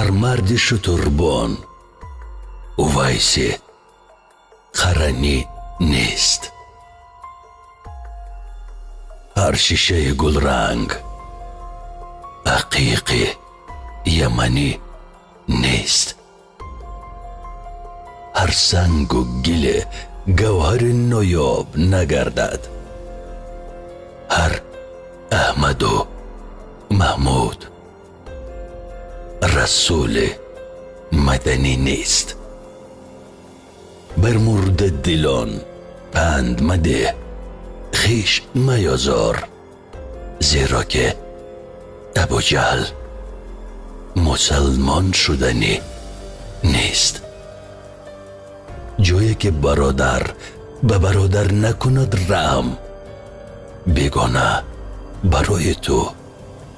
هر مرد شتربان وایسی خرنی نیست. هر شیشه گل رنگ حقیقی یمنی نیست. هر سنگ و گل گوهر نایاب نگردد. هر احمد و محمود رسول مدنی نیست. بر مرده دلان پند مده، خویش میازار، زیرا که ابوجهل مسلمان شدنی نیست. جایی که برادر به برادر نکند رحم، بیگانه برای تو